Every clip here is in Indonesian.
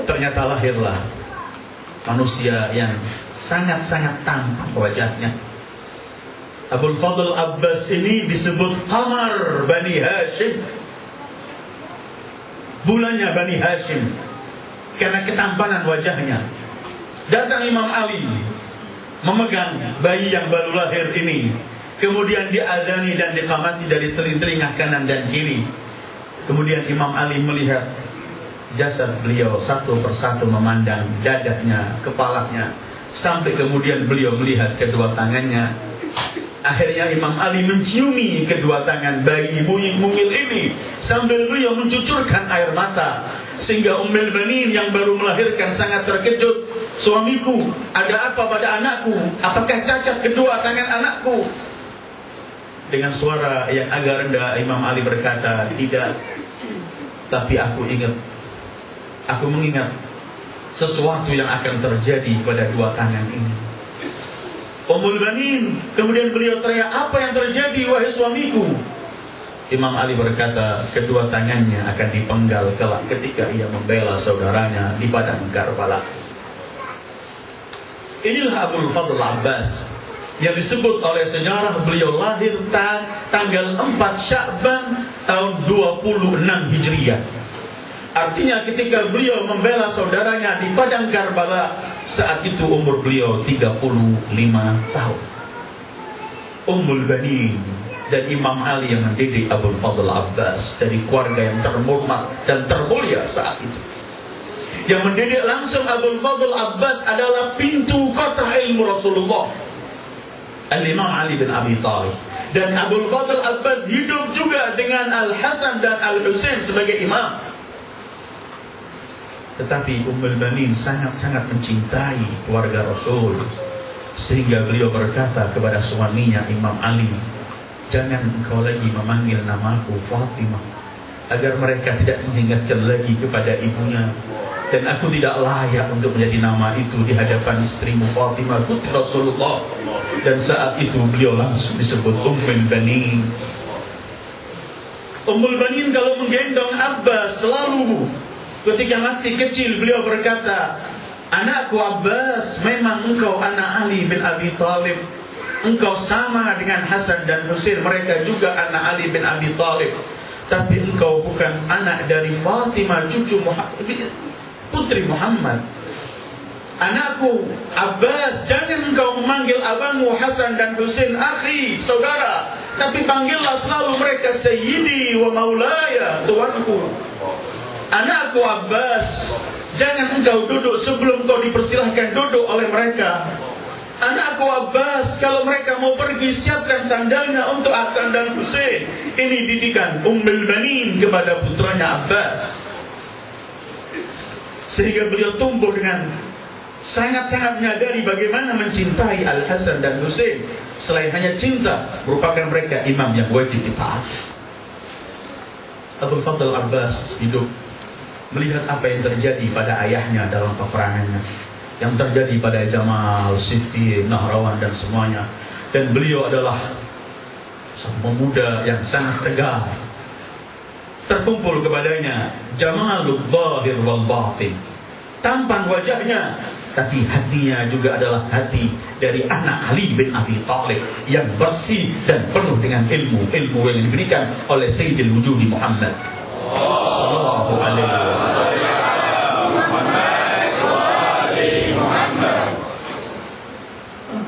ternyata lahirlah manusia yang sangat-sangat tampan wajahnya. Abul Fadl Abbas ini disebut Qamar Bani Hashim, bulannya Bani Hashim, karena ketampanan wajahnya. Datang Imam Ali memegang bayi yang baru lahir ini, kemudian diazani dan diqamati dari telinga kanan dan kiri. Kemudian Imam Ali melihat jasad beliau satu persatu, memandang dadanya, kepalanya, sampai kemudian beliau melihat kedua tangannya. Akhirnya Imam Ali menciumi kedua tangan bayi mungil ini sambil beliau mencucurkan air mata, sehingga Ummul Banin yang baru melahirkan sangat terkejut. Suamiku, ada apa pada anakku? Apakah cacat kedua tangan anakku? Dengan suara yang agak rendah Imam Ali berkata, tidak, tapi aku mengingat sesuatu yang akan terjadi pada dua tangan ini. Ummul Banin, kemudian beliau teriak, apa yang terjadi wahai suamiku? Imam Ali berkata, kedua tangannya akan dipenggal kelak ketika ia membela saudaranya di padang Karbala. Inilah Abul Fadl Abbas yang disebut oleh sejarah beliau lahir tanggal 4 Sya'ban tahun 26 Hijriah. Artinya ketika beliau membela saudaranya di padang Karbala, saat itu umur beliau 35 tahun. Ummul Banin dan Imam Ali yang mendidik Abul Fadl Abbas dari keluarga yang terhormat dan termulia saat itu. Yang mendidik langsung Abul Fadl Abbas adalah pintu kota ilmu Rasulullah, Al-Imam Ali bin Abi Thalib. Dan Abul Fadl Abbas hidup juga dengan Al-Hasan dan Al-Husain sebagai imam. Tetapi Ummul Banin sangat-sangat mencintai keluarga Rasul, sehingga beliau berkata kepada suaminya Imam Ali, jangan engkau lagi memanggil namaku Fatimah, agar mereka tidak mengingatkan lagi kepada ibunya. Dan aku tidak layak untuk menjadi nama itu di hadapan istrimu Fatimah putri Rasulullah. Dan saat itu beliau langsung disebut Ummul Banin. Ummul Banin kalau menggendong Abbas selalu, ketika masih kecil beliau berkata, anakku Abbas, memang engkau anak Ali bin Abi Thalib, engkau sama dengan Hasan dan Husain, mereka juga anak Ali bin Abi Thalib, tapi engkau bukan anak dari Fatimah cucu putri Muhammad. Anakku Abbas, jangan engkau memanggil abangmu Hasan dan Husain akhi, saudara, tapi panggillah selalu mereka sayyidi wa maulaya, tuanku. Anakku Abbas, jangan engkau duduk sebelum kau dipersilahkan duduk oleh mereka. Anakku Abbas, kalau mereka mau pergi, siapkan sandalnya untuk Hasan dan Husain. Ini didikan Ummul Banin kepada putranya Abbas, sehingga beliau tumbuh dengan sangat-sangat menyadari bagaimana mencintai Al-Hasan dan Husain. Selain hanya cinta, merupakan mereka imam yang wajib ditaati. Abul Fadl Abbas hidup melihat apa yang terjadi pada ayahnya dalam peperangannya, yang terjadi pada Jamal, Siffin, Nahrawan dan semuanya. Dan beliau adalah seorang pemuda yang sangat tegar. Terkumpul kepadanya Jamalul Zahir wal Batin, tampan wajahnya, tapi hatinya juga adalah hati dari anak Ali bin Abi Thalib yang bersih dan penuh dengan ilmu yang diberikan oleh Sayyidil Wujudi Muhammad sallallahu alaihi wasallam.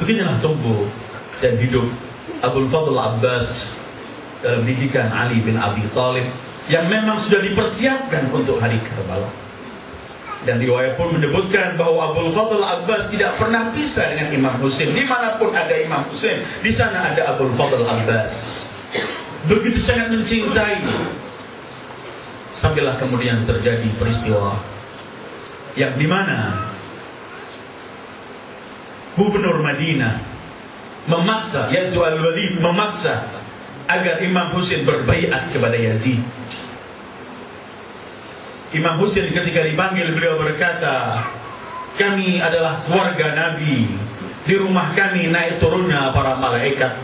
Beginilah tumbuh dan hidup Abul Fadl Abbas dalam didikan Ali bin Abi Thalib yang memang sudah dipersiapkan untuk hari Karbala. Dan riwayat pun menyebutkan bahwa Abul Fadl Abbas tidak pernah pisah dengan Imam Husain. Dimanapun ada Imam Husain, di sana ada Abul Fadl Abbas. Begitu sangat mencintai. Sampailah kemudian terjadi peristiwa yang dimana Gubernur Madinah memaksa, yaitu Al-Walid memaksa agar Imam Husain berbaiat kepada Yazid. Imam Husain ketika dipanggil, beliau berkata, kami adalah keluarga Nabi, di rumah kami naik turunnya para malaikat.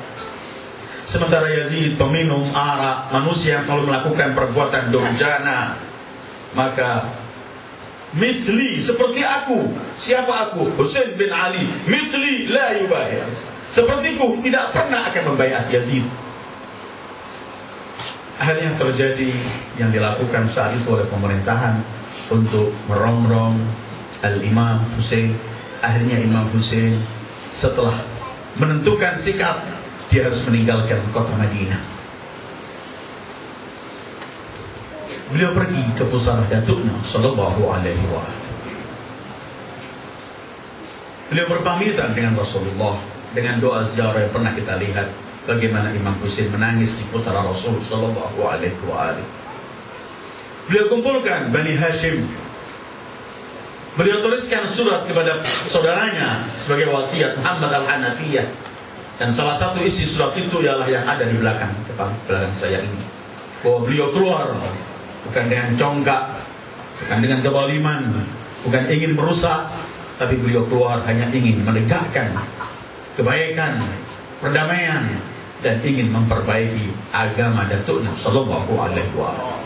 Sementara Yazid peminum arak, manusia yang selalu melakukan perbuatan durjana. Maka misli, seperti aku. Siapa aku? Husain bin Ali. Misli la yubayah. Sepertiku tidak pernah akan membaiat Yazid. Akhirnya terjadi yang dilakukan saat itu oleh pemerintahan untuk merongrong Al-Imam Husain. Akhirnya Imam Husain setelah menentukan sikap, dia harus meninggalkan kota Madinah. Beliau pergi ke pusara datuknya sallallahu alaihi wasallam. Beliau berpamitan dengan Rasulullah dengan doa sejarah yang pernah kita lihat. Bagaimana Imam Husain menangis di putara Rasul sallallahu alaihi wasallam. Beliau kumpulkan Bani Hashim. Beliau tuliskan surat kepada saudaranya sebagai wasiat Muhammad Al-Hanafiyah. Dan salah satu isi surat itu ialah yang ada di belakang saya ini. Bahwa beliau keluar bukan dengan congkak, bukan dengan kezaliman, bukan ingin merusak, tapi beliau keluar hanya ingin menegakkan kebaikan, perdamaian, dan ingin memperbaiki agama datuknya sallallahu alaihi wasallam.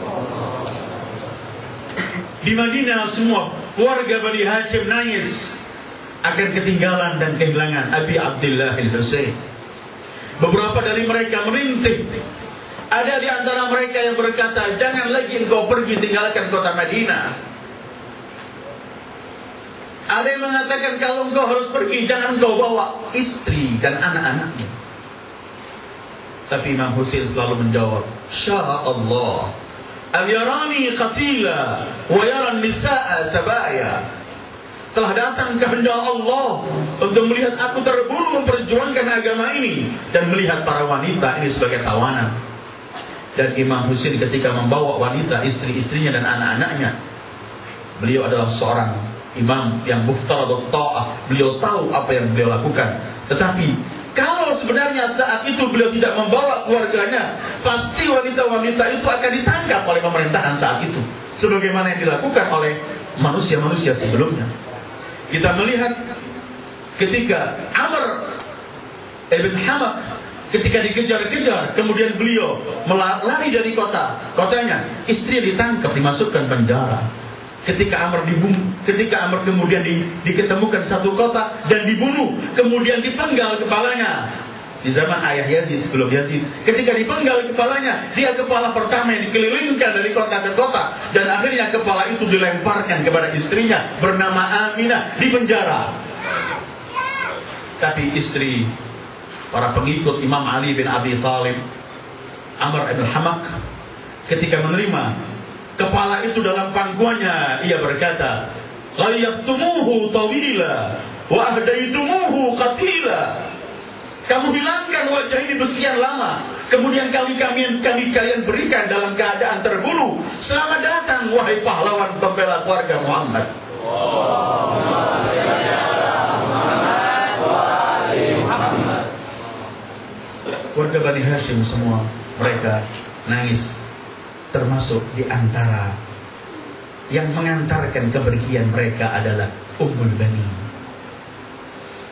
Di Madinah semua keluarga Bani Hashim nangis akan ketinggalan dan kehilangan Abi Abdullah al-Husain. Beberapa dari mereka merintih. Ada di antara mereka yang berkata, jangan lagi engkau pergi tinggalkan kota Madinah. Ada yang mengatakan, kalau engkau harus pergi, jangan engkau bawa istri dan anak-anakmu. Tapi Imam Husain selalu menjawab, Sya Allah, al-yarani qatila wa yaran nisa'a sabaya. Telah datang kehendak Allah untuk melihat aku terbunuh memperjuangkan agama ini, dan melihat para wanita ini sebagai tawanan. Dan Imam Husain ketika membawa wanita, istri-istrinya dan anak-anaknya, beliau adalah seorang imam yang muftaradut ta'ah. Beliau tahu apa yang beliau lakukan. Tetapi kalau sebenarnya saat itu beliau tidak membawa keluarganya, pasti wanita-wanita itu akan ditangkap oleh pemerintahan saat itu, sebagaimana yang dilakukan oleh manusia-manusia sebelumnya. Kita melihat ketika Amr ibn Hamak ketika dikejar-kejar, kemudian beliau lari dari kotanya, istrinya ditangkap, dimasukkan penjara. Ketika Amr kemudian diketemukan satu kota dan dibunuh, kemudian dipenggal kepalanya. Di zaman ayah Yazid, sebelum Yazid, ketika dipenggal kepalanya, dia kepala pertama yang dikelilingkan dari kota ke kota, dan akhirnya kepala itu dilemparkan kepada istrinya bernama Aminah di penjara. Tapi istri para pengikut Imam Ali bin Abi Thalib, Amr ibn Hamak, ketika menerima kepala itu dalam pangkuannya, ia berkata, "Ghayyabtumuhu tawila wa ahdaitumuhu qatila." Kamu hilangkan wajah ini bersekian lama, kemudian kalian berikan dalam keadaan terbunuh. Selamat datang wahai pahlawan pembela keluarga Muhammad. Keluarga Bani Hashim semua mereka nangis, termasuk di antara yang mengantarkan kepergian mereka adalah Ummul Bani.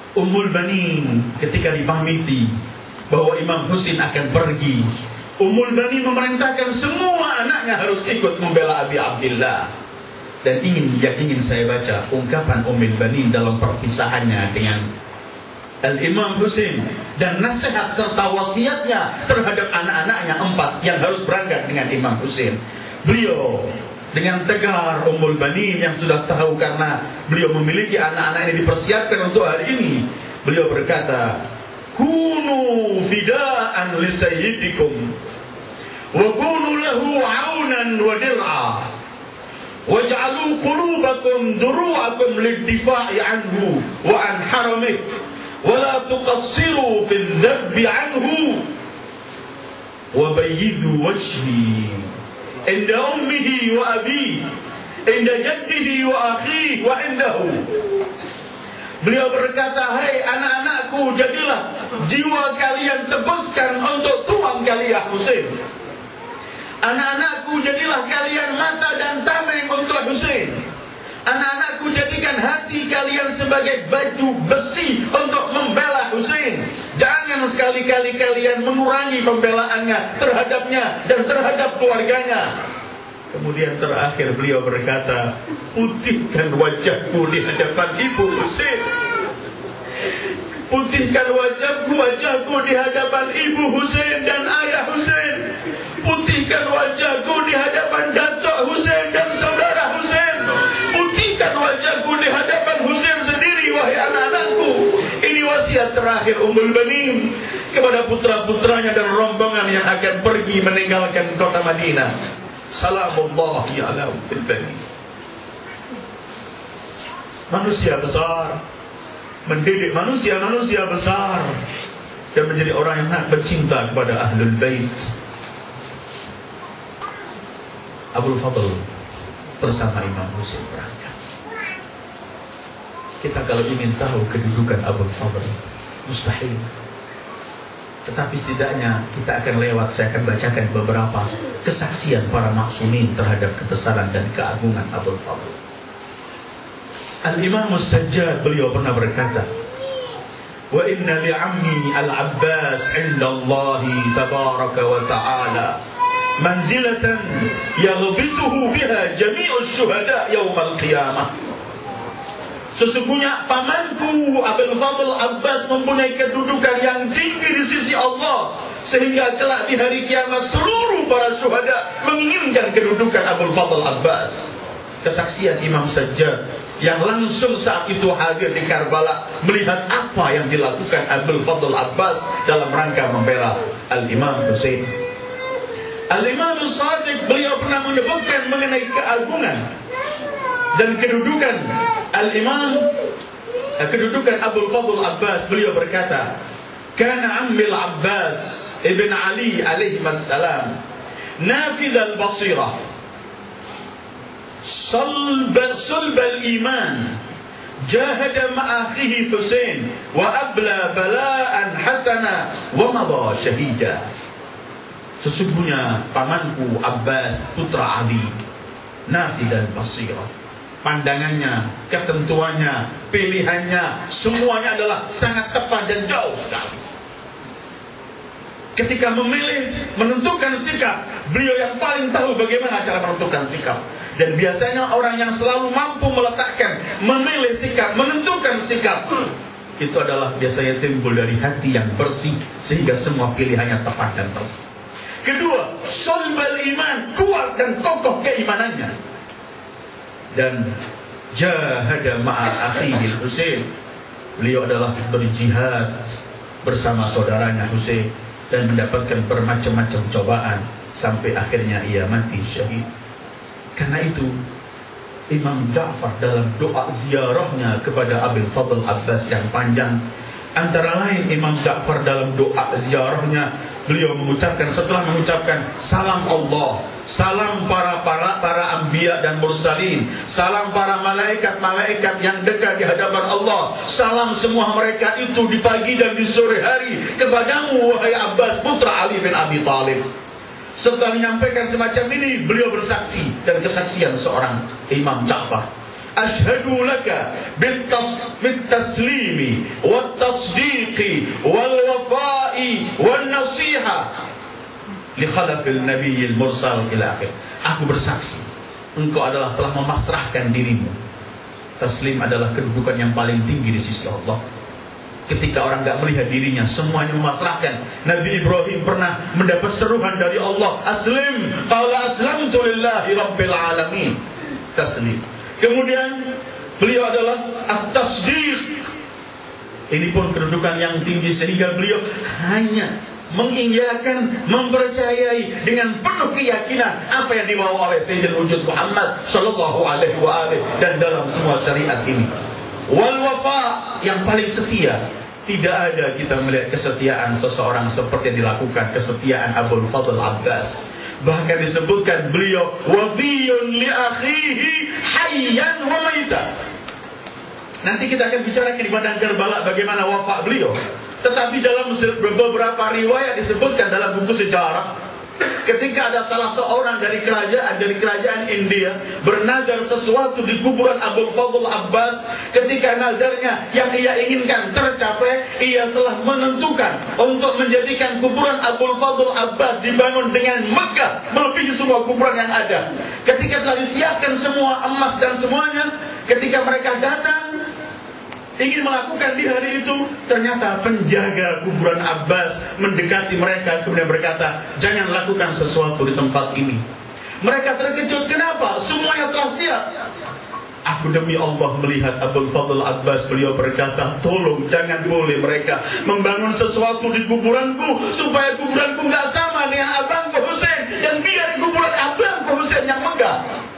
Ummul Bani ketika dipamiti bahwa Imam Husain akan pergi, Ummul Bani memerintahkan semua anaknya harus ikut membela Abi Abdillah. Dan ingin saya baca ungkapan Ummul Bani dalam perpisahannya dengan Al-Imam Husain, dan nasihat serta wasiatnya terhadap anak-anaknya 4 yang harus berangkat dengan Imam Husain. Beliau dengan tegar, Ummul Bani yang sudah tahu karena beliau memiliki anak-anak yang dipersiapkan untuk hari ini, beliau berkata, "Kunu fida'an li sayyidikum wa kunu lahu 'aunan wa dir'a waj'alu qulubakum duru'akum lid-difa'i anhu wa an haramih wa la tuqassiru fi adh-dhabbi anhu wa bayyidhu wajhi inda ummihi wa abihi inda jaddihi wa akhihi wa indahu." Beliau berkata, "Hai anak-anakku, jadilah jiwa kalian tebuskan untuk tuan kalian Husain. Anak-anakku, jadilah kalian mata dan tameng untuk Husain. Anak-anakku, jadikan hati kalian sebagai baju besi untuk membela Husain. Jangan sekali-kali kalian mengurangi pembelaannya terhadapnya dan terhadap keluarganya." Kemudian terakhir beliau berkata, putihkan wajahku di hadapan Ibu Husain. Putihkan wajahku di hadapan Ibu Husain dan Ayah Husain. Putihkan wajahku di hadapan Datuk Husain dan saudara Husain. Putihkan wajahku di hadapan Husain sendiri, wahai anak-anakku. Ini wasiat terakhir Ummul Banin kepada putra-putranya dan rombongan yang akan pergi meninggalkan kota Madinah. Salamullahi ala Ummul Banin. Manusia besar, mendidik manusia besar, dan menjadi orang yang sangat bercinta kepada Ahlul Bait. Abul Fadl bersama Imam Husain berangkat. Kita kalau ingin tahu kedudukan Abul Fadl, mustahil. Tetapi setidaknya kita akan lewat, saya akan bacakan beberapa kesaksian para maksumin terhadap kebesaran dan keagungan Abul Fadl. Al-Imam As-Sajjad beliau pernah berkata, wa inna li'ammi al-Abbas indallahi tabaraka wa ta'ala manzilatan yaghbituhu biha jami'us syuhada yaumal qiyamah. Sesungguhnya pamanku Abul Fadl Abbas mempunyai kedudukan yang tinggi di sisi Allah, sehingga kelak di hari kiamat seluruh para syuhada menginginkan kedudukan Abul Fadl Abbas. Kesaksian Imam Sajjad yang langsung saat itu hadir di Karbala, melihat apa yang dilakukan Abul Fadl Abbas dalam rangka membela Al-Imam Husain. Al-Imam As-Sadiq beliau pernah menyebutkan mengenai keagungan dan kedudukan kedudukan Abul Fadl Abbas. Beliau berkata, kana ammil Abbas ibn Ali alaihi wassalam nafidh al-basirah صلب الإيمان جاهد مع أخيه حسين وأبلى بلاء حسنا ومضى شهيدا. Sesungguhnya pamanku Abbas putra Ali nafidh al-basirah, pandangannya, ketentuannya, pilihannya, semuanya adalah sangat tepat dan jauh sekali. Ketika memilih, menentukan sikap, beliau yang paling tahu bagaimana cara menentukan sikap. Dan biasanya orang yang selalu mampu meletakkan, memilih sikap, menentukan sikap, itu adalah biasanya timbul dari hati yang bersih, sehingga semua pilihannya tepat dan bersih. Kedua, sulbal iman, kuat dan kokoh keimanannya. Dan jahada ma'a akhihil Husain, beliau adalah berjihad bersama saudaranya Husain dan mendapatkan bermacam-macam cobaan sampai akhirnya ia mati syahid. Karena itu Imam Ja'far dalam doa ziarahnya kepada Abul Fadl Abbas yang panjang, antara lain Imam Ja'far dalam doa ziarahnya beliau mengucapkan, setelah mengucapkan salam Allah, salam para anbiya dan mursalin, salam para malaikat-malaikat yang dekat di hadapan Allah, salam semua mereka itu di pagi dan di sore hari kepadamu wahai Abbas putra Ali bin Abi Thalib. Setelah menyampaikan semacam ini, beliau bersaksi, dan kesaksian seorang Imam Ja'far, asyhadu laka bitaslimi wat tasdiqi wal wafa'i wan nasiha li khalafil nabiyil mursal ila akhir. Aku bersaksi, engkau adalah telah memasrahkan dirimu. Taslim adalah kedudukan yang paling tinggi di sisi Allah. Ketika orang gak melihat dirinya, semuanya memasrahkan. Nabi Ibrahim pernah mendapat seruan dari Allah, aslim, qala aslamtu lillahi rabbil alamin. Taslim. Kemudian beliau adalah at-tasdiq. Ini pun kedudukan yang tinggi, sehingga beliau hanya mengiyakan, mempercayai dengan penuh keyakinan apa yang dibawa oleh Sayyidul Wujud Muhammad sallallahu alaihi wa alihi dan dalam semua syariat ini. Wal wafa, yang paling setia. Tidak ada kita melihat kesetiaan seseorang seperti yang dilakukan kesetiaan Abul Fadl Abbas. Bahkan disebutkan beliau wafiyun li akhihi hayyan wa maita. Nanti kita akan bicara di Padang Karbala bagaimana wafat beliau. Tetapi dalam beberapa riwayat disebutkan dalam buku sejarah, Ketika ada salah seorang dari kerajaan India bernazar sesuatu di kuburan Abul Fadl Abbas, ketika nazarnya yang ia inginkan tercapai, ia telah menentukan untuk menjadikan kuburan Abul Fadl Abbas dibangun dengan megah melebihi semua kuburan yang ada. Ketika telah disiapkan semua emas dan semuanya, ketika mereka datang ingin melakukan di hari itu, ternyata penjaga kuburan Abbas mendekati mereka kemudian berkata, jangan lakukan sesuatu di tempat ini. Mereka terkejut, kenapa? Semuanya telah siap. Aku demi Allah melihat Abul Fadl Abbas, beliau berkata, tolong jangan boleh mereka membangun sesuatu di kuburanku, supaya kuburanku nggak sama dengan abangku Husain, dan biar kuburan abangku Husain yang megah.